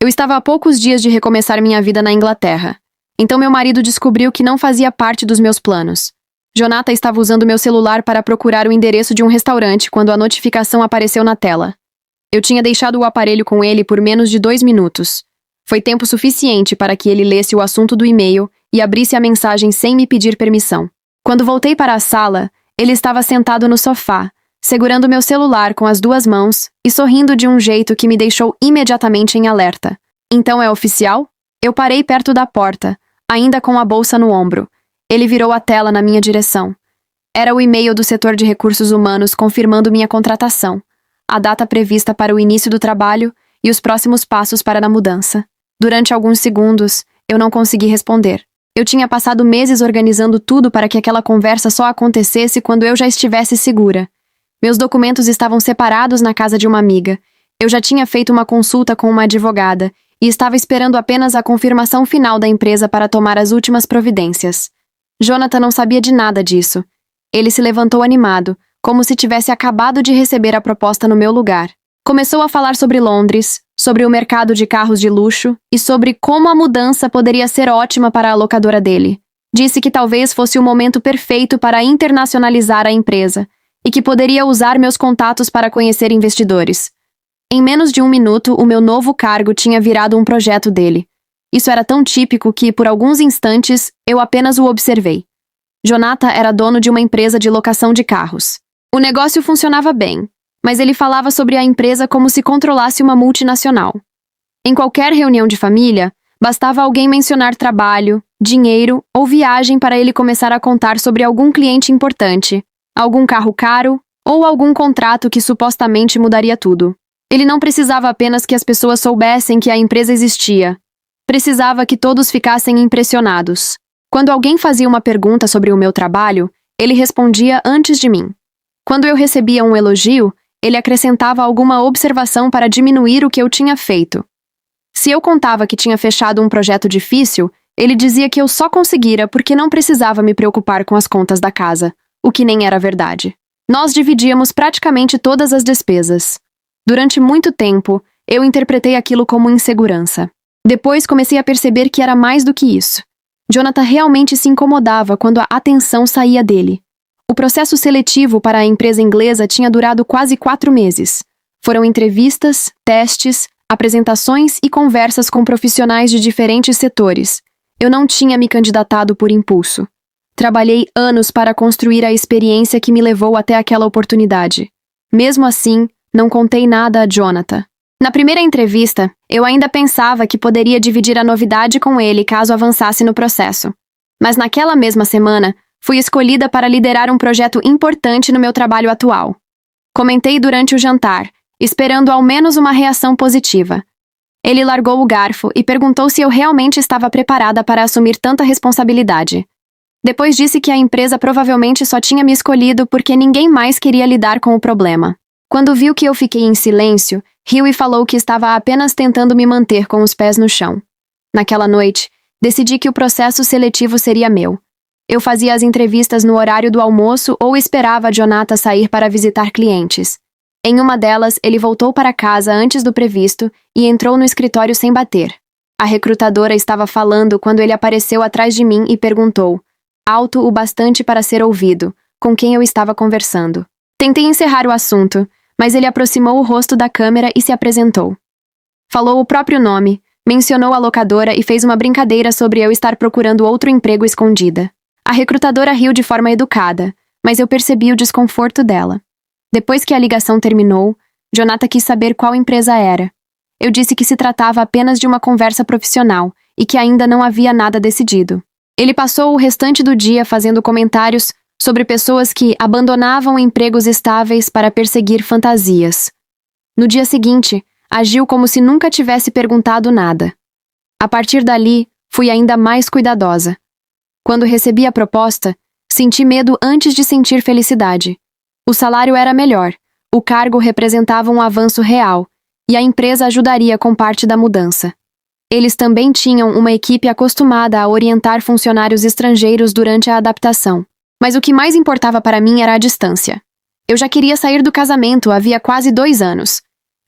Eu estava a poucos dias de recomeçar minha vida na Inglaterra. Então meu marido descobriu que não fazia parte dos meus planos. Jonathan estava usando meu celular para procurar o endereço de um restaurante quando a notificação apareceu na tela. Eu tinha deixado o aparelho com ele por menos de 2 minutos. Foi tempo suficiente para que ele lesse o assunto do e-mail e abrisse a mensagem sem me pedir permissão. Quando voltei para a sala, ele estava sentado no sofá, segurando meu celular com as 2 mãos e sorrindo de um jeito que me deixou imediatamente em alerta. Então é oficial? Eu parei perto da porta, ainda com a bolsa no ombro. Ele virou a tela na minha direção. Era o e-mail do setor de recursos humanos confirmando minha contratação, a data prevista para o início do trabalho e os próximos passos para a mudança. Durante alguns segundos, eu não consegui responder. Eu tinha passado meses organizando tudo para que aquela conversa só acontecesse quando eu já estivesse segura. Meus documentos estavam separados na casa de uma amiga. Eu já tinha feito uma consulta com uma advogada e estava esperando apenas a confirmação final da empresa para tomar as últimas providências. Jonathan não sabia de nada disso. Ele se levantou animado, como se tivesse acabado de receber a proposta no meu lugar. Começou a falar sobre Londres, sobre o mercado de carros de luxo e sobre como a mudança poderia ser ótima para a locadora dele. Disse que talvez fosse o momento perfeito para internacionalizar a empresa e que poderia usar meus contatos para conhecer investidores. Em menos de 1 minuto, o meu novo cargo tinha virado um projeto dele. Isso era tão típico que, por alguns instantes, eu apenas o observei. Jonathan era dono de uma empresa de locação de carros. O negócio funcionava bem, mas ele falava sobre a empresa como se controlasse uma multinacional. Em qualquer reunião de família, bastava alguém mencionar trabalho, dinheiro ou viagem para ele começar a contar sobre algum cliente importante, algum carro caro ou algum contrato que supostamente mudaria tudo. Ele não precisava apenas que as pessoas soubessem que a empresa existia. Precisava que todos ficassem impressionados. Quando alguém fazia uma pergunta sobre o meu trabalho, ele respondia antes de mim. Quando eu recebia um elogio, ele acrescentava alguma observação para diminuir o que eu tinha feito. Se eu contava que tinha fechado um projeto difícil, ele dizia que eu só conseguira porque não precisava me preocupar com as contas da casa, o que nem era verdade. Nós dividíamos praticamente todas as despesas. Durante muito tempo, eu interpretei aquilo como insegurança. Depois comecei a perceber que era mais do que isso. Jonathan realmente se incomodava quando a atenção saía dele. O processo seletivo para a empresa inglesa tinha durado quase 4 meses. Foram entrevistas, testes, apresentações e conversas com profissionais de diferentes setores. Eu não tinha me candidatado por impulso. Trabalhei anos para construir a experiência que me levou até aquela oportunidade. Mesmo assim, não contei nada a Jonathan. Na primeira entrevista, eu ainda pensava que poderia dividir a novidade com ele caso avançasse no processo. Mas naquela mesma semana, fui escolhida para liderar um projeto importante no meu trabalho atual. Comentei durante o jantar, esperando ao menos uma reação positiva. Ele largou o garfo e perguntou se eu realmente estava preparada para assumir tanta responsabilidade. Depois disse que a empresa provavelmente só tinha me escolhido porque ninguém mais queria lidar com o problema. Quando viu que eu fiquei em silêncio, riu e falou que estava apenas tentando me manter com os pés no chão. Naquela noite, decidi que o processo seletivo seria meu. Eu fazia as entrevistas no horário do almoço ou esperava Jonathan sair para visitar clientes. Em uma delas, ele voltou para casa antes do previsto e entrou no escritório sem bater. A recrutadora estava falando quando ele apareceu atrás de mim e perguntou, alto o bastante para ser ouvido, com quem eu estava conversando. Tentei encerrar o assunto, mas ele aproximou o rosto da câmera e se apresentou. Falou o próprio nome, mencionou a locadora e fez uma brincadeira sobre eu estar procurando outro emprego escondida. A recrutadora riu de forma educada, mas eu percebi o desconforto dela. Depois que a ligação terminou, Jonathan quis saber qual empresa era. Eu disse que se tratava apenas de uma conversa profissional e que ainda não havia nada decidido. Ele passou o restante do dia fazendo comentários sobre pessoas que abandonavam empregos estáveis para perseguir fantasias. No dia seguinte, agiu como se nunca tivesse perguntado nada. A partir dali, fui ainda mais cuidadosa. Quando recebi a proposta, senti medo antes de sentir felicidade. O salário era melhor, o cargo representava um avanço real, e a empresa ajudaria com parte da mudança. Eles também tinham uma equipe acostumada a orientar funcionários estrangeiros durante a adaptação. Mas o que mais importava para mim era a distância. Eu já queria sair do casamento havia quase 2 anos.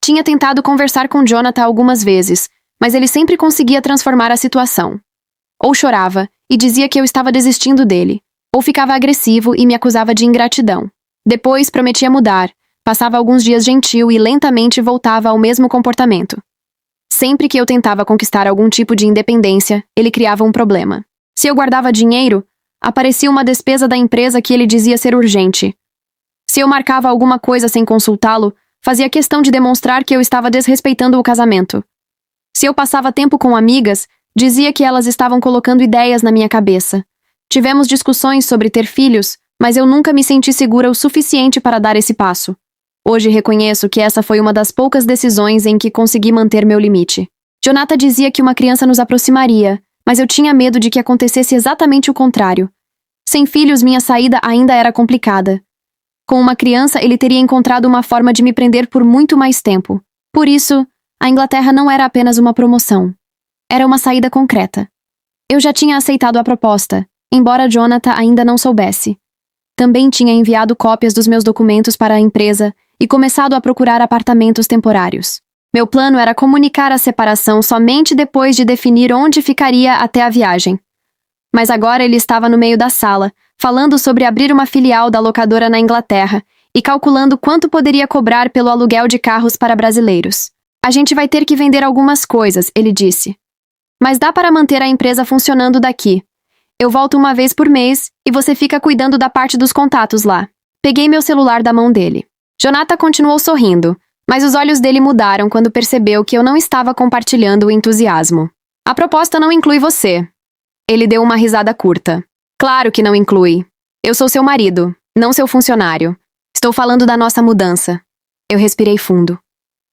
Tinha tentado conversar com Jonathan algumas vezes, mas ele sempre conseguia transformar a situação. Ou chorava e dizia que eu estava desistindo dele, ou ficava agressivo e me acusava de ingratidão. Depois prometia mudar, passava alguns dias gentil e lentamente voltava ao mesmo comportamento. Sempre que eu tentava conquistar algum tipo de independência, ele criava um problema. Se eu guardava dinheiro, aparecia uma despesa da empresa que ele dizia ser urgente. Se eu marcava alguma coisa sem consultá-lo, fazia questão de demonstrar que eu estava desrespeitando o casamento. Se eu passava tempo com amigas, dizia que elas estavam colocando ideias na minha cabeça. Tivemos discussões sobre ter filhos, mas eu nunca me senti segura o suficiente para dar esse passo. Hoje reconheço que essa foi uma das poucas decisões em que consegui manter meu limite. Jonathan dizia que uma criança nos aproximaria, mas eu tinha medo de que acontecesse exatamente o contrário. Sem filhos, minha saída ainda era complicada. Com uma criança, ele teria encontrado uma forma de me prender por muito mais tempo. Por isso, a Inglaterra não era apenas uma promoção. Era uma saída concreta. Eu já tinha aceitado a proposta, embora Jonathan ainda não soubesse. Também tinha enviado cópias dos meus documentos para a empresa e começado a procurar apartamentos temporários. Meu plano era comunicar a separação somente depois de definir onde ficaria até a viagem. Mas agora ele estava no meio da sala, falando sobre abrir uma filial da locadora na Inglaterra e calculando quanto poderia cobrar pelo aluguel de carros para brasileiros. A gente vai ter que vender algumas coisas, ele disse. Mas dá para manter a empresa funcionando daqui. Eu volto uma vez por mês e você fica cuidando da parte dos contatos lá. Peguei meu celular da mão dele. Jonathan continuou sorrindo, mas os olhos dele mudaram quando percebeu que eu não estava compartilhando o entusiasmo. A proposta não inclui você. Ele deu uma risada curta. Claro que não inclui. Eu sou seu marido, não seu funcionário. Estou falando da nossa mudança. Eu respirei fundo.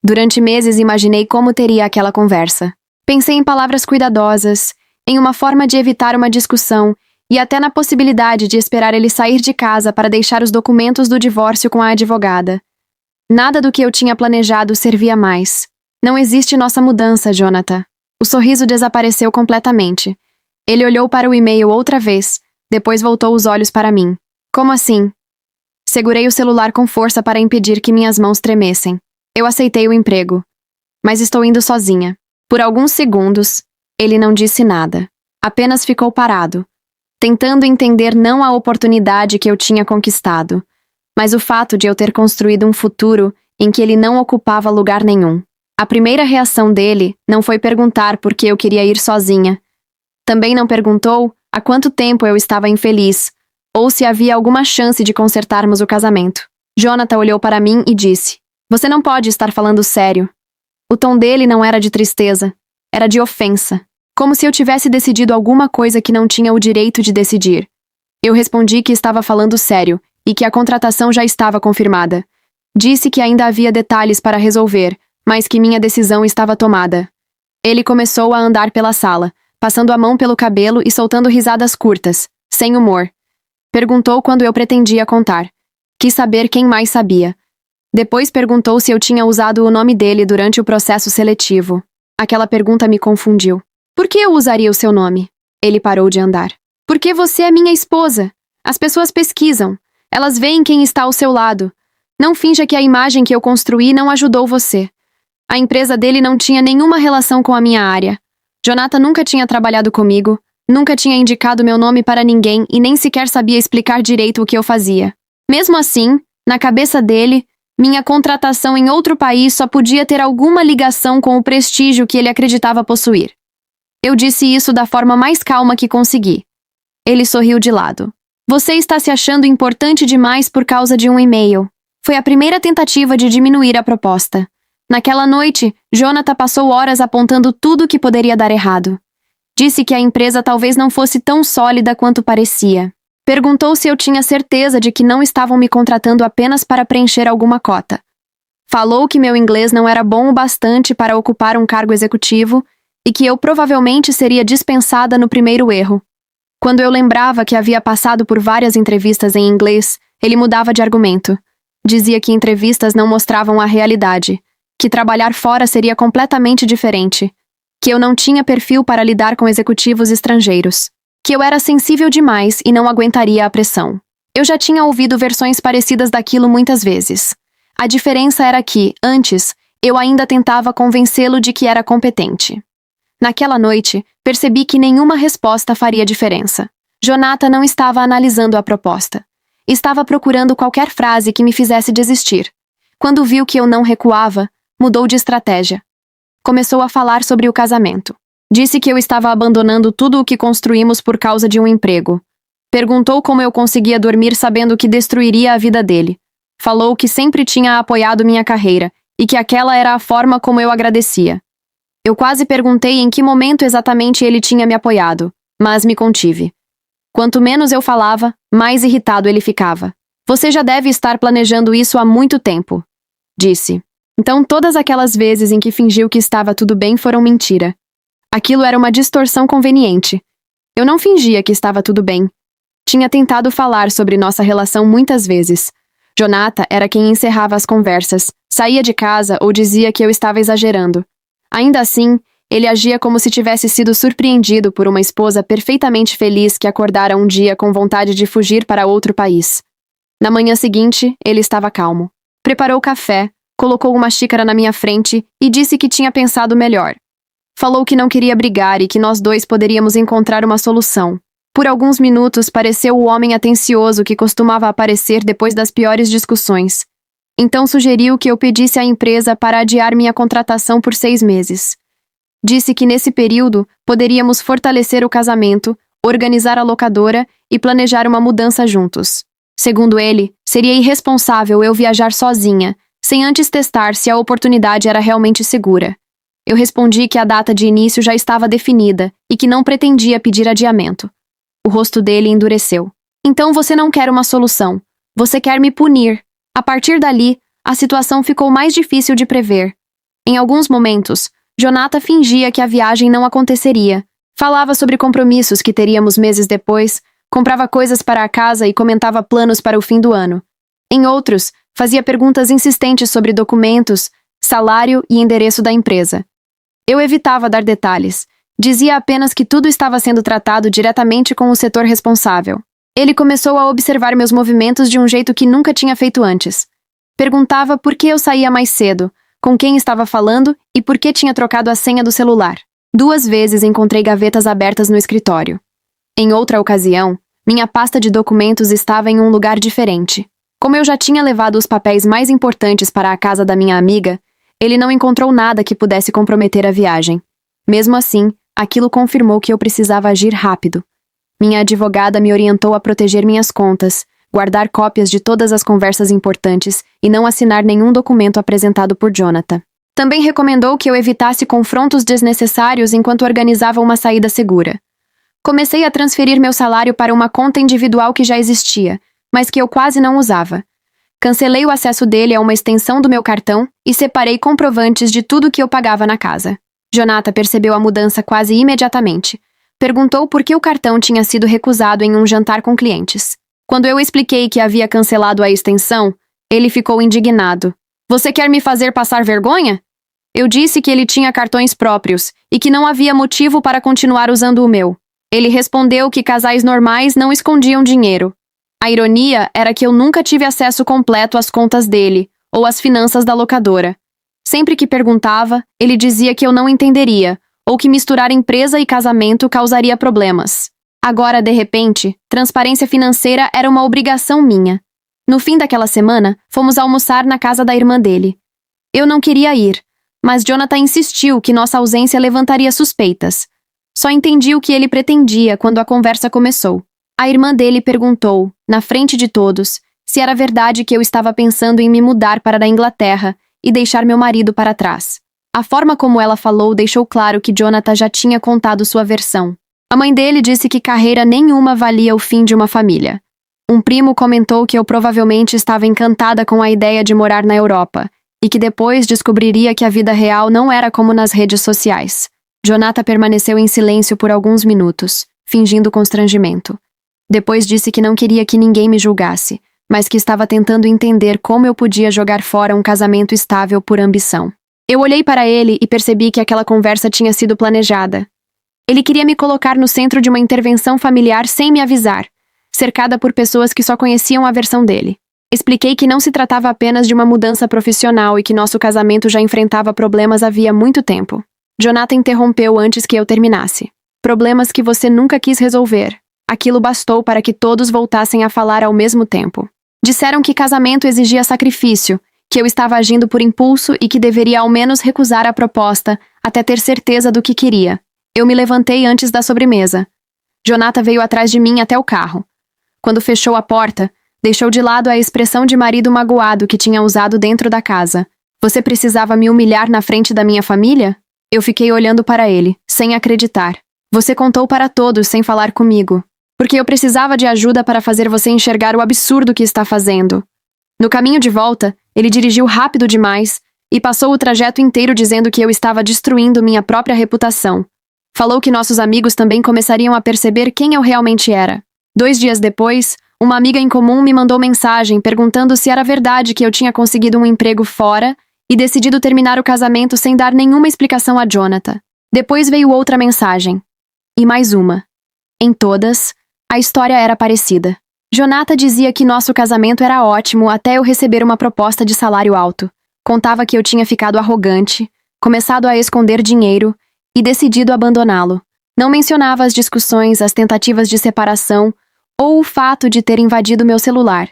Durante meses imaginei como teria aquela conversa. Pensei em palavras cuidadosas, em uma forma de evitar uma discussão e até na possibilidade de esperar ele sair de casa para deixar os documentos do divórcio com a advogada. Nada do que eu tinha planejado servia mais. Não existe nossa mudança, Jonathan. O sorriso desapareceu completamente. Ele olhou para o e-mail outra vez, depois voltou os olhos para mim. Como assim? Segurei o celular com força para impedir que minhas mãos tremessem. Eu aceitei o emprego. Mas estou indo sozinha. Por alguns segundos, ele não disse nada. Apenas ficou parado, tentando entender não a oportunidade que eu tinha conquistado, mas o fato de eu ter construído um futuro em que ele não ocupava lugar nenhum. A primeira reação dele não foi perguntar por que eu queria ir sozinha. Também não perguntou há quanto tempo eu estava infeliz, ou se havia alguma chance de consertarmos o casamento. Jonathan olhou para mim e disse: "Você não pode estar falando sério." O tom dele não era de tristeza, era de ofensa, como se eu tivesse decidido alguma coisa que não tinha o direito de decidir. Eu respondi que estava falando sério e que a contratação já estava confirmada. Disse que ainda havia detalhes para resolver, mas que minha decisão estava tomada. Ele começou a andar pela sala, passando a mão pelo cabelo e soltando risadas curtas, sem humor. Perguntou quando eu pretendia contar. Quis saber quem mais sabia. Depois perguntou se eu tinha usado o nome dele durante o processo seletivo. Aquela pergunta me confundiu. Por que eu usaria o seu nome? Ele parou de andar. Porque você é minha esposa. As pessoas pesquisam. Elas veem quem está ao seu lado. Não finja que a imagem que eu construí não ajudou você. A empresa dele não tinha nenhuma relação com a minha área. Jonathan nunca tinha trabalhado comigo, nunca tinha indicado meu nome para ninguém e nem sequer sabia explicar direito o que eu fazia. Mesmo assim, na cabeça dele, minha contratação em outro país só podia ter alguma ligação com o prestígio que ele acreditava possuir. Eu disse isso da forma mais calma que consegui. Ele sorriu de lado. Você está se achando importante demais por causa de um e-mail. Foi a primeira tentativa de diminuir a proposta. Naquela noite, Jonathan passou horas apontando tudo que poderia dar errado. Disse que a empresa talvez não fosse tão sólida quanto parecia. Perguntou se eu tinha certeza de que não estavam me contratando apenas para preencher alguma cota. Falou que meu inglês não era bom o bastante para ocupar um cargo executivo e que eu provavelmente seria dispensada no primeiro erro. Quando eu lembrava que havia passado por várias entrevistas em inglês, ele mudava de argumento. Dizia que entrevistas não mostravam a realidade, que trabalhar fora seria completamente diferente, que eu não tinha perfil para lidar com executivos estrangeiros, que eu era sensível demais e não aguentaria a pressão. Eu já tinha ouvido versões parecidas daquilo muitas vezes. A diferença era que, antes, eu ainda tentava convencê-lo de que era competente. Naquela noite, percebi que nenhuma resposta faria diferença. Jonathan não estava analisando a proposta. Estava procurando qualquer frase que me fizesse desistir. Quando viu que eu não recuava, mudou de estratégia. Começou a falar sobre o casamento. Disse que eu estava abandonando tudo o que construímos por causa de um emprego. Perguntou como eu conseguia dormir sabendo que destruiria a vida dele. Falou que sempre tinha apoiado minha carreira e que aquela era a forma como eu agradecia. Eu quase perguntei em que momento exatamente ele tinha me apoiado, mas me contive. Quanto menos eu falava, mais irritado ele ficava. Você já deve estar planejando isso há muito tempo, disse. Então todas aquelas vezes em que fingiu que estava tudo bem foram mentira. Aquilo era uma distorção conveniente. Eu não fingia que estava tudo bem. Tinha tentado falar sobre nossa relação muitas vezes. Jonathan era quem encerrava as conversas, saía de casa ou dizia que eu estava exagerando. Ainda assim, ele agia como se tivesse sido surpreendido por uma esposa perfeitamente feliz que acordara um dia com vontade de fugir para outro país. Na manhã seguinte, ele estava calmo. Preparou café, colocou uma xícara na minha frente e disse que tinha pensado melhor. Falou que não queria brigar e que nós dois poderíamos encontrar uma solução. Por alguns minutos pareceu o homem atencioso que costumava aparecer depois das piores discussões. Então sugeriu que eu pedisse à empresa para adiar minha contratação por 6 meses. Disse que nesse período poderíamos fortalecer o casamento, organizar a locadora e planejar uma mudança juntos. Segundo ele, seria irresponsável eu viajar sozinha, sem antes testar se a oportunidade era realmente segura. Eu respondi que a data de início já estava definida e que não pretendia pedir adiamento. O rosto dele endureceu. Então você não quer uma solução. Você quer me punir. A partir dali, a situação ficou mais difícil de prever. Em alguns momentos, Jonathan fingia que a viagem não aconteceria. Falava sobre compromissos que teríamos meses depois, comprava coisas para a casa e comentava planos para o fim do ano. Em outros, fazia perguntas insistentes sobre documentos, salário e endereço da empresa. Eu evitava dar detalhes. Dizia apenas que tudo estava sendo tratado diretamente com o setor responsável. Ele começou a observar meus movimentos de um jeito que nunca tinha feito antes. Perguntava por que eu saía mais cedo, com quem estava falando e por que tinha trocado a senha do celular. 2 vezes encontrei gavetas abertas no escritório. Em outra ocasião, minha pasta de documentos estava em um lugar diferente. Como eu já tinha levado os papéis mais importantes para a casa da minha amiga, ele não encontrou nada que pudesse comprometer a viagem. Mesmo assim, aquilo confirmou que eu precisava agir rápido. Minha advogada me orientou a proteger minhas contas, guardar cópias de todas as conversas importantes e não assinar nenhum documento apresentado por Jonathan. Também recomendou que eu evitasse confrontos desnecessários enquanto organizava uma saída segura. Comecei a transferir meu salário para uma conta individual que já existia, mas que eu quase não usava. Cancelei o acesso dele a uma extensão do meu cartão e separei comprovantes de tudo que eu pagava na casa. Jonathan percebeu a mudança quase imediatamente. Perguntou por que o cartão tinha sido recusado em um jantar com clientes. Quando eu expliquei que havia cancelado a extensão, ele ficou indignado. Você quer me fazer passar vergonha? Eu disse que ele tinha cartões próprios e que não havia motivo para continuar usando o meu. Ele respondeu que casais normais não escondiam dinheiro. A ironia era que eu nunca tive acesso completo às contas dele ou às finanças da locadora. Sempre que perguntava, ele dizia que eu não entenderia ou que misturar empresa e casamento causaria problemas. Agora, de repente, transparência financeira era uma obrigação minha. No fim daquela semana, fomos almoçar na casa da irmã dele. Eu não queria ir, mas Jonathan insistiu que nossa ausência levantaria suspeitas. Só entendi o que ele pretendia quando a conversa começou. A irmã dele perguntou, na frente de todos, se era verdade que eu estava pensando em me mudar para a Inglaterra e deixar meu marido para trás. A forma como ela falou deixou claro que Jonathan já tinha contado sua versão. A mãe dele disse que carreira nenhuma valia o fim de uma família. Um primo comentou que eu provavelmente estava encantada com a ideia de morar na Europa e que depois descobriria que a vida real não era como nas redes sociais. Jonathan permaneceu em silêncio por alguns minutos, fingindo constrangimento. Depois disse que não queria que ninguém me julgasse, mas que estava tentando entender como eu podia jogar fora um casamento estável por ambição. Eu olhei para ele e percebi que aquela conversa tinha sido planejada. Ele queria me colocar no centro de uma intervenção familiar sem me avisar, cercada por pessoas que só conheciam a versão dele. Expliquei que não se tratava apenas de uma mudança profissional e que nosso casamento já enfrentava problemas havia muito tempo. Jonathan interrompeu antes que eu terminasse. Problemas que você nunca quis resolver. Aquilo bastou para que todos voltassem a falar ao mesmo tempo. Disseram que casamento exigia sacrifício, que eu estava agindo por impulso e que deveria ao menos recusar a proposta até ter certeza do que queria. Eu me levantei antes da sobremesa. Jonathan veio atrás de mim até o carro. Quando fechou a porta, deixou de lado a expressão de marido magoado que tinha usado dentro da casa. Você precisava me humilhar na frente da minha família? Eu fiquei olhando para ele, sem acreditar. Você contou para todos sem falar comigo. Porque eu precisava de ajuda para fazer você enxergar o absurdo que está fazendo. No caminho de volta, ele dirigiu rápido demais e passou o trajeto inteiro dizendo que eu estava destruindo minha própria reputação. Falou que nossos amigos também começariam a perceber quem eu realmente era. 2 dias depois, uma amiga em comum me mandou mensagem perguntando se era verdade que eu tinha conseguido um emprego fora e decidido terminar o casamento sem dar nenhuma explicação a Jonathan. Depois veio outra mensagem. E mais uma. Em todas, a história era parecida. Jonathan dizia que nosso casamento era ótimo até eu receber uma proposta de salário alto. Contava que eu tinha ficado arrogante, começado a esconder dinheiro e decidido abandoná-lo. Não mencionava as discussões, as tentativas de separação ou o fato de ter invadido meu celular.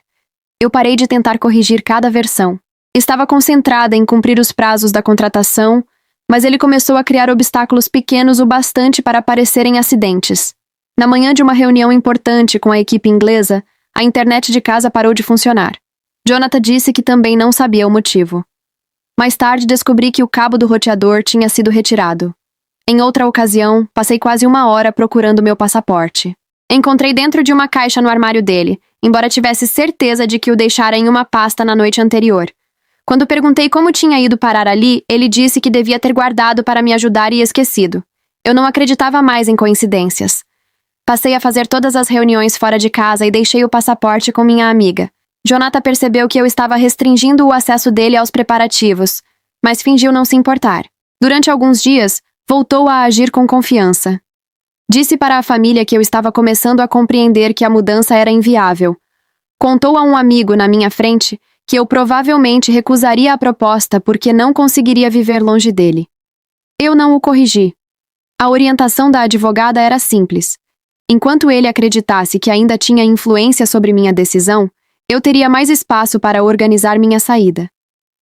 Eu parei de tentar corrigir cada versão. Estava concentrada em cumprir os prazos da contratação, mas ele começou a criar obstáculos pequenos o bastante para parecerem acidentes. Na manhã de uma reunião importante com a equipe inglesa, a internet de casa parou de funcionar. Jonathan disse que também não sabia o motivo. Mais tarde descobri que o cabo do roteador tinha sido retirado. Em outra ocasião, passei quase 1 hora procurando meu passaporte. Encontrei dentro de uma caixa no armário dele, embora tivesse certeza de que o deixara em uma pasta na noite anterior. Quando perguntei como tinha ido parar ali, ele disse que devia ter guardado para me ajudar e esquecido. Eu não acreditava mais em coincidências. Passei a fazer todas as reuniões fora de casa e deixei o passaporte com minha amiga. Jonathan percebeu que eu estava restringindo o acesso dele aos preparativos, mas fingiu não se importar. Durante alguns dias, voltou a agir com confiança. Disse para a família que eu estava começando a compreender que a mudança era inviável. Contou a um amigo na minha frente que eu provavelmente recusaria a proposta porque não conseguiria viver longe dele. Eu não o corrigi. A orientação da advogada era simples. Enquanto ele acreditasse que ainda tinha influência sobre minha decisão, eu teria mais espaço para organizar minha saída.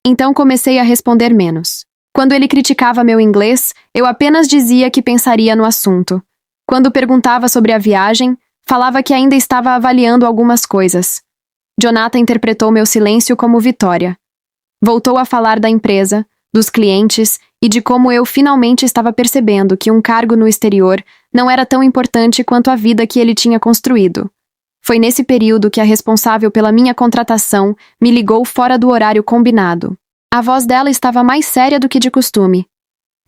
Então comecei a responder menos. Quando ele criticava meu inglês, eu apenas dizia que pensaria no assunto. Quando perguntava sobre a viagem, falava que ainda estava avaliando algumas coisas. Jonathan interpretou meu silêncio como vitória. Voltou a falar da empresa, dos clientes e de como eu finalmente estava percebendo que um cargo no exterior não era tão importante quanto a vida que ele tinha construído. Foi nesse período que a responsável pela minha contratação me ligou fora do horário combinado. A voz dela estava mais séria do que de costume.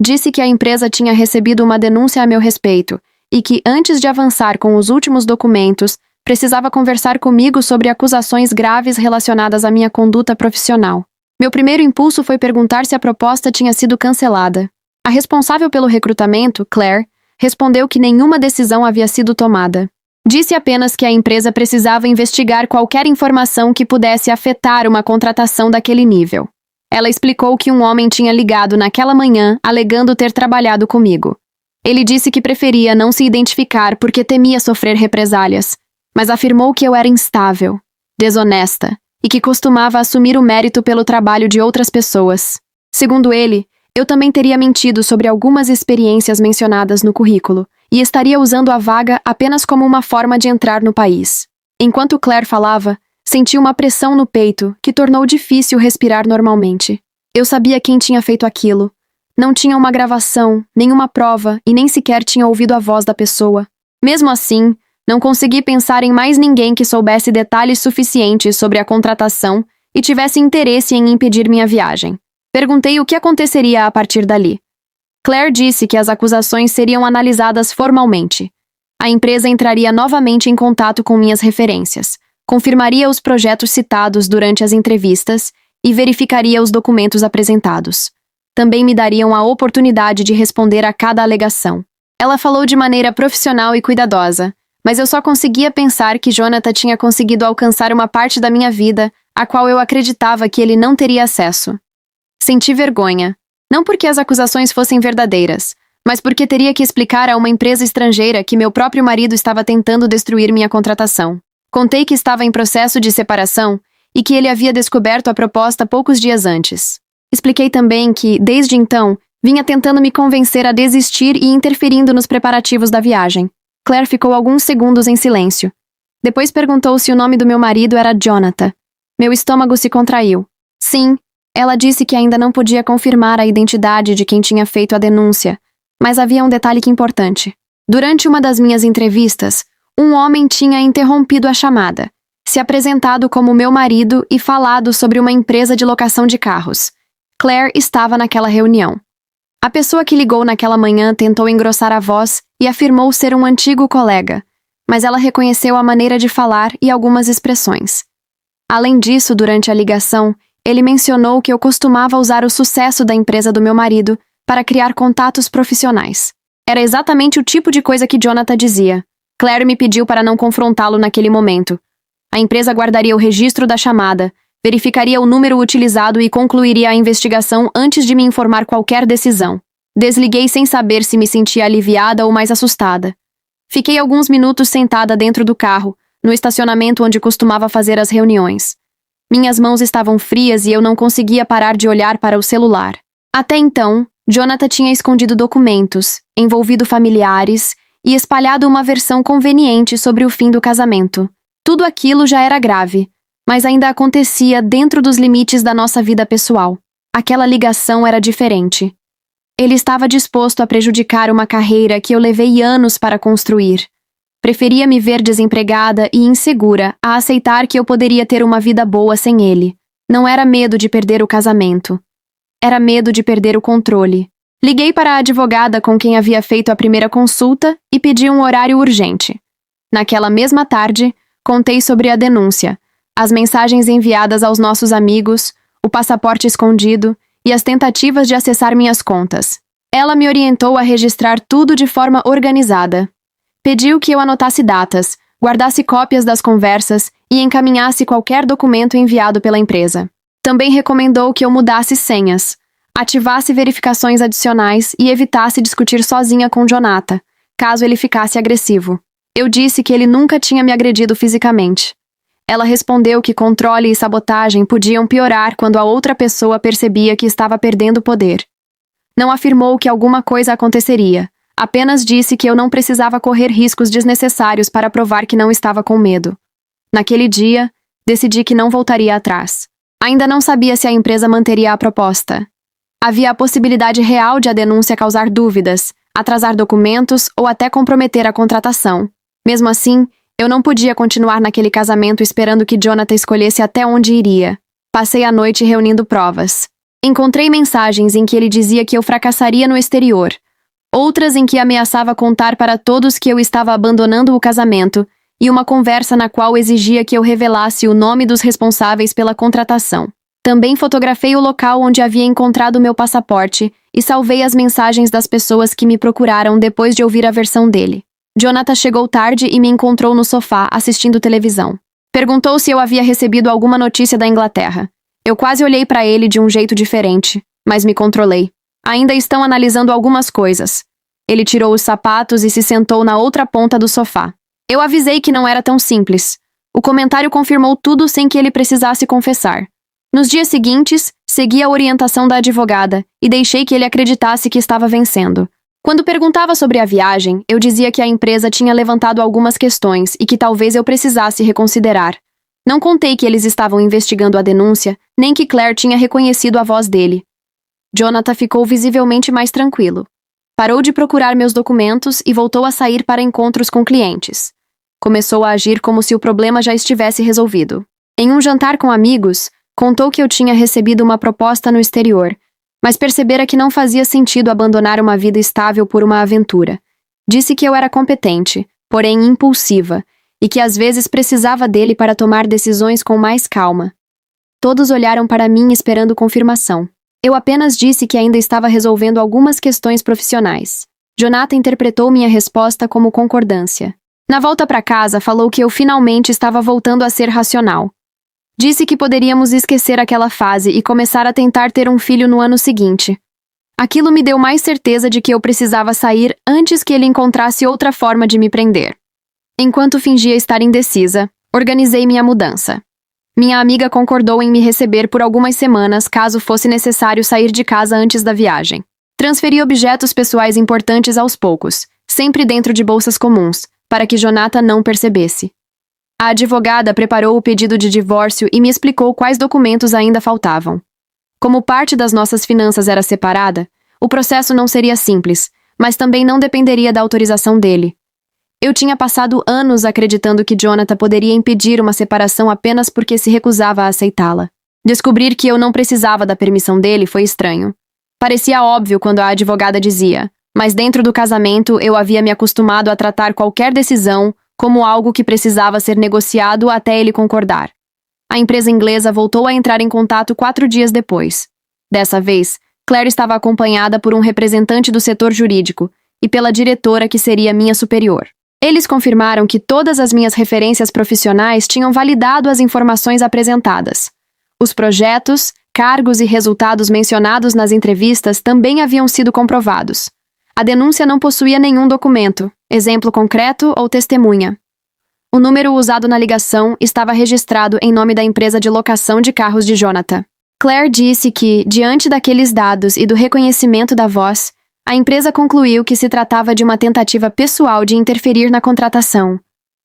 Disse que a empresa tinha recebido uma denúncia a meu respeito e que, antes de avançar com os últimos documentos, precisava conversar comigo sobre acusações graves relacionadas à minha conduta profissional. Meu primeiro impulso foi perguntar se a proposta tinha sido cancelada. A responsável pelo recrutamento, Claire, respondeu que nenhuma decisão havia sido tomada. Disse apenas que a empresa precisava investigar qualquer informação que pudesse afetar uma contratação daquele nível. Ela explicou que um homem tinha ligado naquela manhã alegando ter trabalhado comigo. Ele disse que preferia não se identificar porque temia sofrer represálias, mas afirmou que eu era instável, desonesta e que costumava assumir o mérito pelo trabalho de outras pessoas. Segundo ele, eu também teria mentido sobre algumas experiências mencionadas no currículo e estaria usando a vaga apenas como uma forma de entrar no país. Enquanto Claire falava, senti uma pressão no peito que tornou difícil respirar normalmente. Eu sabia quem tinha feito aquilo. Não tinha uma gravação, nenhuma prova e nem sequer tinha ouvido a voz da pessoa. Mesmo assim, não consegui pensar em mais ninguém que soubesse detalhes suficientes sobre a contratação e tivesse interesse em impedir minha viagem. Perguntei o que aconteceria a partir dali. Claire disse que as acusações seriam analisadas formalmente. A empresa entraria novamente em contato com minhas referências, confirmaria os projetos citados durante as entrevistas e verificaria os documentos apresentados. Também me dariam a oportunidade de responder a cada alegação. Ela falou de maneira profissional e cuidadosa, mas eu só conseguia pensar que Jonathan tinha conseguido alcançar uma parte da minha vida a qual eu acreditava que ele não teria acesso. Senti vergonha. Não porque as acusações fossem verdadeiras, mas porque teria que explicar a uma empresa estrangeira que meu próprio marido estava tentando destruir minha contratação. Contei que estava em processo de separação e que ele havia descoberto a proposta poucos dias antes. Expliquei também que, desde então, vinha tentando me convencer a desistir e interferindo nos preparativos da viagem. Claire ficou alguns segundos em silêncio. Depois perguntou se o nome do meu marido era Jonathan. Meu estômago se contraiu. Sim, ela disse que ainda não podia confirmar a identidade de quem tinha feito a denúncia, mas havia um detalhe que importante. Durante uma das minhas entrevistas, um homem tinha interrompido a chamada, se apresentado como meu marido e falado sobre uma empresa de locação de carros. Claire estava naquela reunião. A pessoa que ligou naquela manhã tentou engrossar a voz e afirmou ser um antigo colega, mas ela reconheceu a maneira de falar e algumas expressões. Além disso, durante a ligação, ele mencionou que eu costumava usar o sucesso da empresa do meu marido para criar contatos profissionais. Era exatamente o tipo de coisa que Jonathan dizia. Claire me pediu para não confrontá-lo naquele momento. A empresa guardaria o registro da chamada, verificaria o número utilizado e concluiria a investigação antes de me informar qualquer decisão. Desliguei sem saber se me sentia aliviada ou mais assustada. Fiquei alguns minutos sentada dentro do carro, no estacionamento onde costumava fazer as reuniões. Minhas mãos estavam frias e eu não conseguia parar de olhar para o celular. Até então, Jonathan tinha escondido documentos, envolvido familiares e espalhado uma versão conveniente sobre o fim do casamento. Tudo aquilo já era grave, mas ainda acontecia dentro dos limites da nossa vida pessoal. Aquela ligação era diferente. Ele estava disposto a prejudicar uma carreira que eu levei anos para construir. Preferia me ver desempregada e insegura a aceitar que eu poderia ter uma vida boa sem ele. Não era medo de perder o casamento. Era medo de perder o controle. Liguei para a advogada com quem havia feito a primeira consulta e pedi um horário urgente. Naquela mesma tarde, contei sobre a denúncia, as mensagens enviadas aos nossos amigos, o passaporte escondido e as tentativas de acessar minhas contas. Ela me orientou a registrar tudo de forma organizada. Pediu que eu anotasse datas, guardasse cópias das conversas e encaminhasse qualquer documento enviado pela empresa. Também recomendou que eu mudasse senhas, ativasse verificações adicionais e evitasse discutir sozinha com Jonathan, caso ele ficasse agressivo. Eu disse que ele nunca tinha me agredido fisicamente. Ela respondeu que controle e sabotagem podiam piorar quando a outra pessoa percebia que estava perdendo poder. Não afirmou que alguma coisa aconteceria, apenas disse que eu não precisava correr riscos desnecessários para provar que não estava com medo. Naquele dia, decidi que não voltaria atrás. Ainda não sabia se a empresa manteria a proposta. Havia a possibilidade real de a denúncia causar dúvidas, atrasar documentos ou até comprometer a contratação. Mesmo assim, eu não podia continuar naquele casamento esperando que Jonathan escolhesse até onde iria. Passei a noite reunindo provas. Encontrei mensagens em que ele dizia que eu fracassaria no exterior, outras em que ameaçava contar para todos que eu estava abandonando o casamento, e uma conversa na qual exigia que eu revelasse o nome dos responsáveis pela contratação. Também fotografei o local onde havia encontrado meu passaporte e salvei as mensagens das pessoas que me procuraram depois de ouvir a versão dele. Jonathan chegou tarde e me encontrou no sofá assistindo televisão. Perguntou se eu havia recebido alguma notícia da Inglaterra. Eu quase olhei para ele de um jeito diferente, mas me controlei. Ainda estão analisando algumas coisas. Ele tirou os sapatos e se sentou na outra ponta do sofá. Eu avisei que não era tão simples. O comentário confirmou tudo sem que ele precisasse confessar. Nos dias seguintes, segui a orientação da advogada e deixei que ele acreditasse que estava vencendo. Quando perguntava sobre a viagem, eu dizia que a empresa tinha levantado algumas questões e que talvez eu precisasse reconsiderar. Não contei que eles estavam investigando a denúncia, nem que Claire tinha reconhecido a voz dele. Jonathan ficou visivelmente mais tranquilo. Parou de procurar meus documentos e voltou a sair para encontros com clientes. Começou a agir como se o problema já estivesse resolvido. Em um jantar com amigos, contou que eu tinha recebido uma proposta no exterior, mas percebera que não fazia sentido abandonar uma vida estável por uma aventura. Disse que eu era competente, porém impulsiva, e que às vezes precisava dele para tomar decisões com mais calma. Todos olharam para mim esperando confirmação. Eu apenas disse que ainda estava resolvendo algumas questões profissionais. Jonathan interpretou minha resposta como concordância. Na volta para casa, falou que eu finalmente estava voltando a ser racional. Disse que poderíamos esquecer aquela fase e começar a tentar ter um filho no ano seguinte. Aquilo me deu mais certeza de que eu precisava sair antes que ele encontrasse outra forma de me prender. Enquanto fingia estar indecisa, organizei minha mudança. Minha amiga concordou em me receber por algumas semanas caso fosse necessário sair de casa antes da viagem. Transferi objetos pessoais importantes aos poucos, sempre dentro de bolsas comuns, para que Jonathan não percebesse. A advogada preparou o pedido de divórcio e me explicou quais documentos ainda faltavam. Como parte das nossas finanças era separada, o processo não seria simples, mas também não dependeria da autorização dele. Eu tinha passado anos acreditando que Jonathan poderia impedir uma separação apenas porque se recusava a aceitá-la. Descobrir que eu não precisava da permissão dele foi estranho. Parecia óbvio quando a advogada dizia, mas dentro do casamento eu havia me acostumado a tratar qualquer decisão como algo que precisava ser negociado até ele concordar. A empresa inglesa voltou a entrar em contato 4 dias depois. Dessa vez, Claire estava acompanhada por um representante do setor jurídico e pela diretora que seria minha superior. Eles confirmaram que todas as minhas referências profissionais tinham validado as informações apresentadas. Os projetos, cargos e resultados mencionados nas entrevistas também haviam sido comprovados. A denúncia não possuía nenhum documento, exemplo concreto ou testemunha. O número usado na ligação estava registrado em nome da empresa de locação de carros de Jonathan. Claire disse que, diante daqueles dados e do reconhecimento da voz, a empresa concluiu que se tratava de uma tentativa pessoal de interferir na contratação.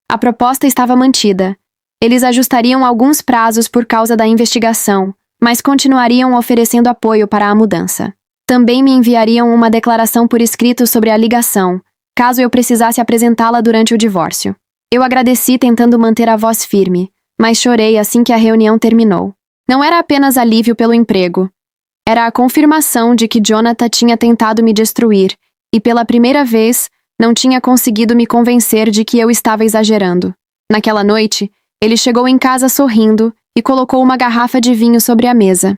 A proposta estava mantida. Eles ajustariam alguns prazos por causa da investigação, mas continuariam oferecendo apoio para a mudança. Também me enviariam uma declaração por escrito sobre a ligação, caso eu precisasse apresentá-la durante o divórcio. Eu agradeci tentando manter a voz firme, mas chorei assim que a reunião terminou. Não era apenas alívio pelo emprego. Era a confirmação de que Jonathan tinha tentado me destruir e, pela primeira vez, não tinha conseguido me convencer de que eu estava exagerando. Naquela noite, ele chegou em casa sorrindo e colocou uma garrafa de vinho sobre a mesa.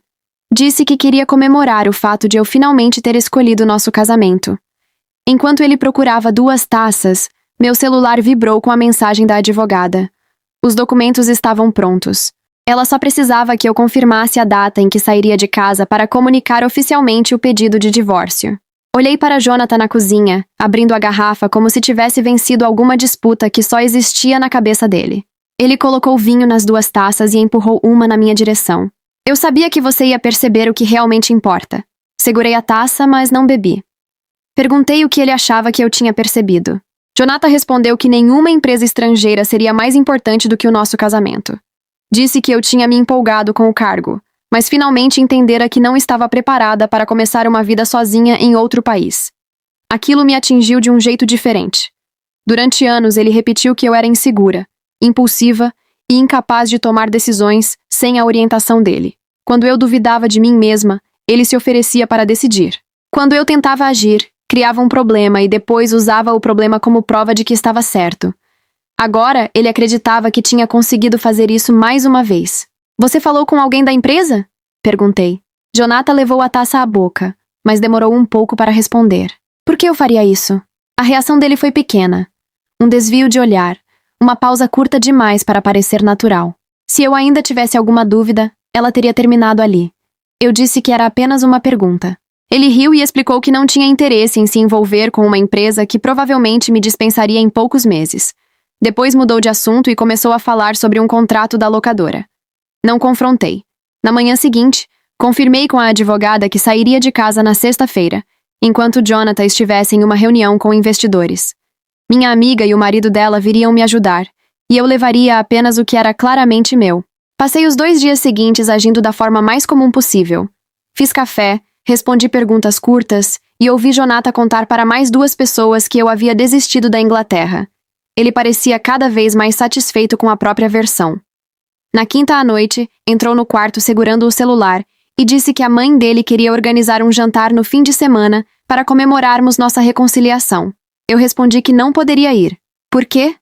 Disse que queria comemorar o fato de eu finalmente ter escolhido nosso casamento. Enquanto ele procurava 2 taças, meu celular vibrou com a mensagem da advogada. Os documentos estavam prontos. Ela só precisava que eu confirmasse a data em que sairia de casa para comunicar oficialmente o pedido de divórcio. Olhei para Jonathan na cozinha, abrindo a garrafa como se tivesse vencido alguma disputa que só existia na cabeça dele. Ele colocou vinho nas 2 taças e empurrou uma na minha direção. Eu sabia que você ia perceber o que realmente importa. Segurei a taça, mas não bebi. Perguntei o que ele achava que eu tinha percebido. Jonathan respondeu que nenhuma empresa estrangeira seria mais importante do que o nosso casamento. Disse que eu tinha me empolgado com o cargo, mas finalmente entendera que não estava preparada para começar uma vida sozinha em outro país. Aquilo me atingiu de um jeito diferente. Durante anos ele repetiu que eu era insegura, impulsiva e incapaz de tomar decisões sem a orientação dele. Quando eu duvidava de mim mesma, ele se oferecia para decidir. Quando eu tentava agir, criava um problema e depois usava o problema como prova de que estava certo. Agora, ele acreditava que tinha conseguido fazer isso mais uma vez. Você falou com alguém da empresa? Perguntei. Jonathan levou a taça à boca, mas demorou um pouco para responder. Por que eu faria isso? A reação dele foi pequena. Um desvio de olhar, uma pausa curta demais para parecer natural. Se eu ainda tivesse alguma dúvida, ela teria terminado ali. Eu disse que era apenas uma pergunta. Ele riu e explicou que não tinha interesse em se envolver com uma empresa que provavelmente me dispensaria em poucos meses. Depois mudou de assunto e começou a falar sobre um contrato da locadora. Não confrontei. Na manhã seguinte, confirmei com a advogada que sairia de casa na sexta-feira, enquanto Jonathan estivesse em uma reunião com investidores. Minha amiga e o marido dela viriam me ajudar, e eu levaria apenas o que era claramente meu. Passei os 2 dias seguintes agindo da forma mais comum possível. Fiz café, respondi perguntas curtas e ouvi Jonathan contar para mais 2 pessoas que eu havia desistido da Inglaterra. Ele parecia cada vez mais satisfeito com a própria versão. Na quinta à noite, entrou no quarto segurando o celular e disse que a mãe dele queria organizar um jantar no fim de semana para comemorarmos nossa reconciliação. Eu respondi que não poderia ir. Por quê?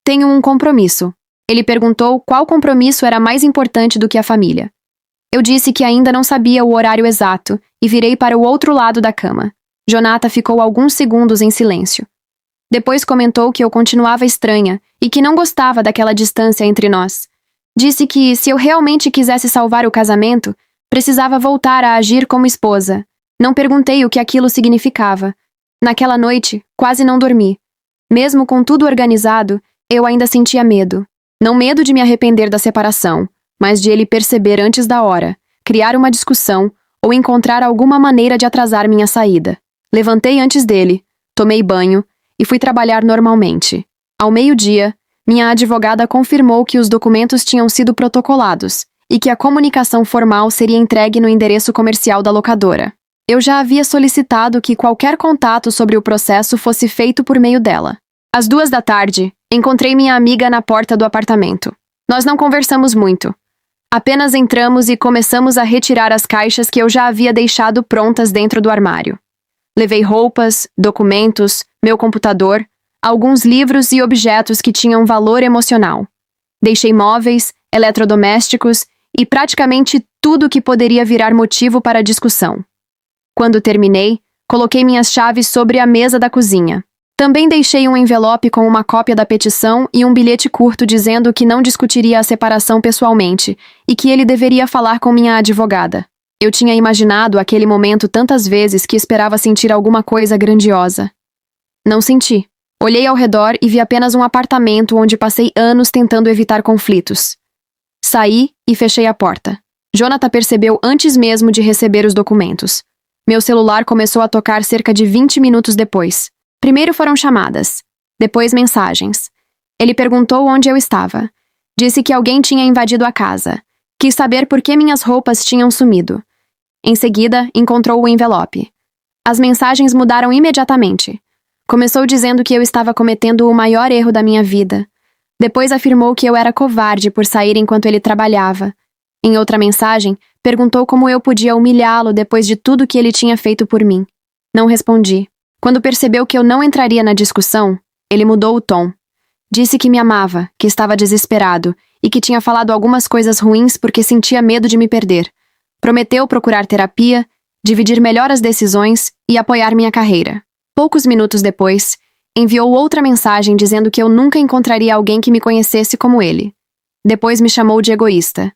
Tenho um compromisso. Ele perguntou qual compromisso era mais importante do que a família. Eu disse que ainda não sabia o horário exato e virei para o outro lado da cama. Jonathan ficou alguns segundos em silêncio. Depois comentou que eu continuava estranha e que não gostava daquela distância entre nós. Disse que, se eu realmente quisesse salvar o casamento, precisava voltar a agir como esposa, Não perguntei o que aquilo significava. Naquela noite, quase não dormi. Mesmo com tudo organizado, eu ainda sentia medo. Não medo de me arrepender da separação, mas de ele perceber antes da hora, criar uma discussão ou encontrar alguma maneira de atrasar minha saída. Levantei antes dele, tomei banho e fui trabalhar normalmente. Ao meio-dia, minha advogada confirmou que os documentos tinham sido protocolados e que a comunicação formal seria entregue no endereço comercial da locadora. Eu já havia solicitado que qualquer contato sobre o processo fosse feito por meio dela. Às 2 da tarde, encontrei minha amiga na porta do apartamento. Nós não conversamos muito. Apenas entramos e começamos a retirar as caixas que eu já havia deixado prontas dentro do armário. Levei roupas, documentos, meu computador, alguns livros e objetos que tinham valor emocional. Deixei móveis, eletrodomésticos e praticamente tudo que poderia virar motivo para discussão. Quando terminei, coloquei minhas chaves sobre a mesa da cozinha. Também deixei um envelope com uma cópia da petição e um bilhete curto dizendo que não discutiria a separação pessoalmente e que ele deveria falar com minha advogada. Eu tinha imaginado aquele momento tantas vezes que esperava sentir alguma coisa grandiosa. Não senti. Olhei ao redor e vi apenas um apartamento onde passei anos tentando evitar conflitos. Saí e fechei a porta. Jonathan percebeu antes mesmo de receber os documentos. Meu celular começou a tocar cerca de 20 minutos depois. Primeiro foram chamadas, depois mensagens. Ele perguntou onde eu estava. Disse que alguém tinha invadido a casa. Quis saber por que minhas roupas tinham sumido. Em seguida, encontrou o envelope. As mensagens mudaram imediatamente. Começou dizendo que eu estava cometendo o maior erro da minha vida. Depois afirmou que eu era covarde por sair enquanto ele trabalhava. Em outra mensagem, perguntou como eu podia humilhá-lo depois de tudo que ele tinha feito por mim. Não respondi. Quando percebeu que eu não entraria na discussão, ele mudou o tom. Disse que me amava, que estava desesperado e que tinha falado algumas coisas ruins porque sentia medo de me perder. Prometeu procurar terapia, dividir melhor as decisões e apoiar minha carreira. Poucos minutos depois, enviou outra mensagem dizendo que eu nunca encontraria alguém que me conhecesse como ele. Depois me chamou de egoísta.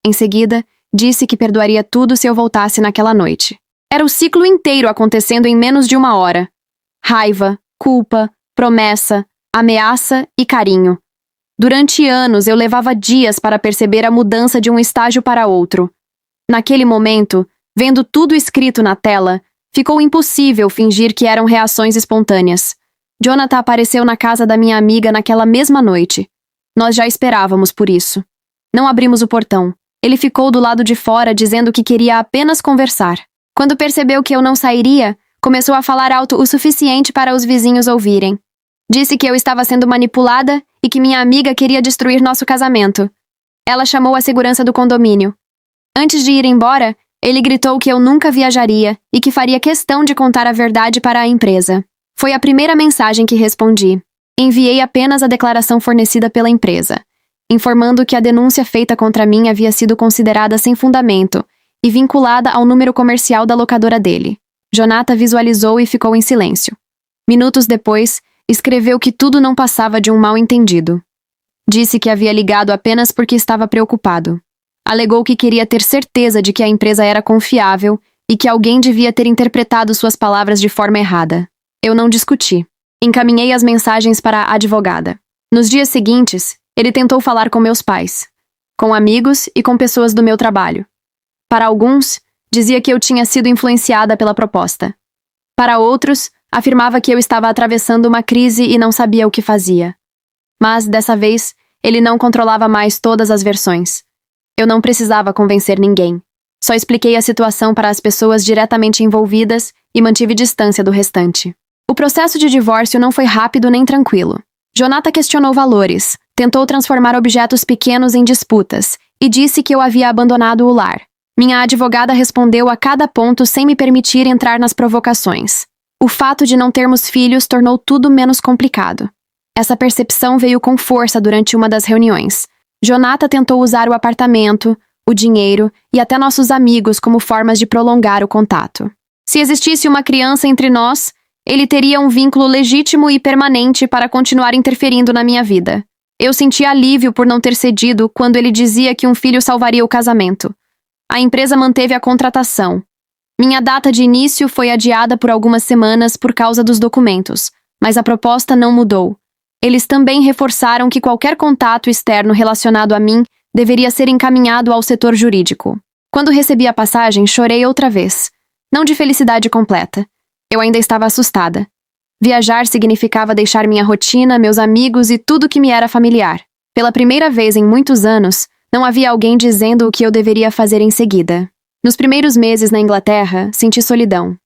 Em seguida, disse que perdoaria tudo se eu voltasse naquela noite. Era o ciclo inteiro acontecendo em menos de 1 hora. Raiva, culpa, promessa, ameaça e carinho. Durante anos eu levava dias para perceber a mudança de um estágio para outro. Naquele momento, vendo tudo escrito na tela, ficou impossível fingir que eram reações espontâneas. Jonathan apareceu na casa da minha amiga naquela mesma noite. Nós já esperávamos por isso. Não abrimos o portão. Ele ficou do lado de fora dizendo que queria apenas conversar. Quando percebeu que eu não sairia, começou a falar alto o suficiente para os vizinhos ouvirem. Disse que eu estava sendo manipulada e que minha amiga queria destruir nosso casamento. Ela chamou a segurança do condomínio. Antes de ir embora, ele gritou que eu nunca viajaria e que faria questão de contar a verdade para a empresa. Foi a primeira mensagem que respondi. Enviei apenas a declaração fornecida pela empresa, informando que a denúncia feita contra mim havia sido considerada sem fundamento e vinculada ao número comercial da locadora dele. Jonathan visualizou e ficou em silêncio. Minutos depois, escreveu que tudo não passava de um mal-entendido. Disse que havia ligado apenas porque estava preocupado. Alegou que queria ter certeza de que a empresa era confiável e que alguém devia ter interpretado suas palavras de forma errada. Eu não discuti. Encaminhei as mensagens para a advogada. Nos dias seguintes, ele tentou falar com meus pais, com amigos e com pessoas do meu trabalho. Para alguns, dizia que eu tinha sido influenciada pela proposta. Para outros, afirmava que eu estava atravessando uma crise e não sabia o que fazia. Mas, dessa vez, ele não controlava mais todas as versões. Eu não precisava convencer ninguém. Só expliquei a situação para as pessoas diretamente envolvidas e mantive distância do restante. O processo de divórcio não foi rápido nem tranquilo. Jonathan questionou valores, tentou transformar objetos pequenos em disputas e disse que eu havia abandonado o lar. Minha advogada respondeu a cada ponto sem me permitir entrar nas provocações. O fato de não termos filhos tornou tudo menos complicado. Essa percepção veio com força durante uma das reuniões. Jonathan tentou usar o apartamento, o dinheiro e até nossos amigos como formas de prolongar o contato. Se existisse uma criança entre nós, ele teria um vínculo legítimo e permanente para continuar interferindo na minha vida. Eu senti alívio por não ter cedido quando ele dizia que um filho salvaria o casamento. A empresa manteve a contratação. Minha data de início foi adiada por algumas semanas por causa dos documentos, mas a proposta não mudou. Eles também reforçaram que qualquer contato externo relacionado a mim deveria ser encaminhado ao setor jurídico. Quando recebi a passagem, chorei outra vez. Não de felicidade completa. Eu ainda estava assustada. Viajar significava deixar minha rotina, meus amigos e tudo que me era familiar. Pela primeira vez em muitos anos, não havia alguém dizendo o que eu deveria fazer em seguida. Nos primeiros meses na Inglaterra, senti solidão.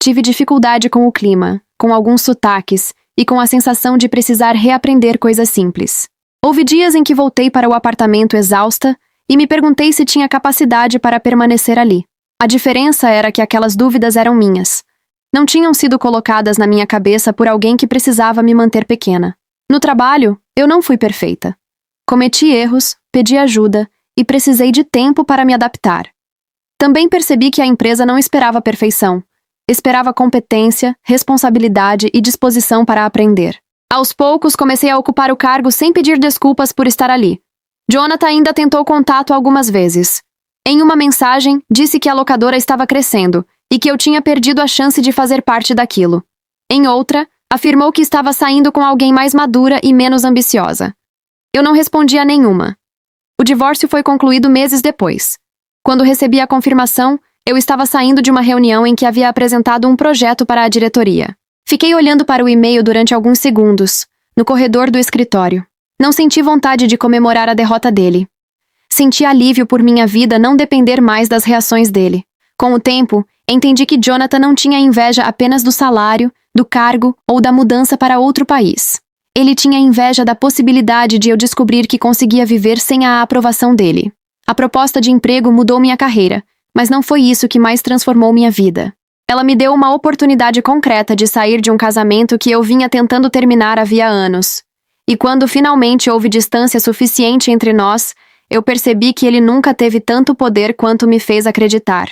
Tive dificuldade com o clima, com alguns sotaques e com a sensação de precisar reaprender coisas simples. Houve dias em que voltei para o apartamento exausta e me perguntei se tinha capacidade para permanecer ali. A diferença era que aquelas dúvidas eram minhas. Não tinham sido colocadas na minha cabeça por alguém que precisava me manter pequena. No trabalho, eu não fui perfeita. Cometi erros, pedi ajuda e precisei de tempo para me adaptar. Também percebi que a empresa não esperava perfeição. Esperava competência, responsabilidade e disposição para aprender. Aos poucos, comecei a ocupar o cargo sem pedir desculpas por estar ali. Jonathan ainda tentou contato algumas vezes. Em uma mensagem, disse que a locadora estava crescendo e que eu tinha perdido a chance de fazer parte daquilo. Em outra, afirmou que estava saindo com alguém mais madura e menos ambiciosa. Eu não respondi a nenhuma. O divórcio foi concluído meses depois. Quando recebi a confirmação, eu estava saindo de uma reunião em que havia apresentado um projeto para a diretoria. Fiquei olhando para o e-mail durante alguns segundos, no corredor do escritório. Não senti vontade de comemorar a derrota dele. Senti alívio por minha vida não depender mais das reações dele. Com o tempo, entendi que Jonathan não tinha inveja apenas do salário, do cargo ou da mudança para outro país. Ele tinha inveja da possibilidade de eu descobrir que conseguia viver sem a aprovação dele. A proposta de emprego mudou minha carreira, mas não foi isso que mais transformou minha vida. Ela me deu uma oportunidade concreta de sair de um casamento que eu vinha tentando terminar havia anos. E quando finalmente houve distância suficiente entre nós, eu percebi que ele nunca teve tanto poder quanto me fez acreditar.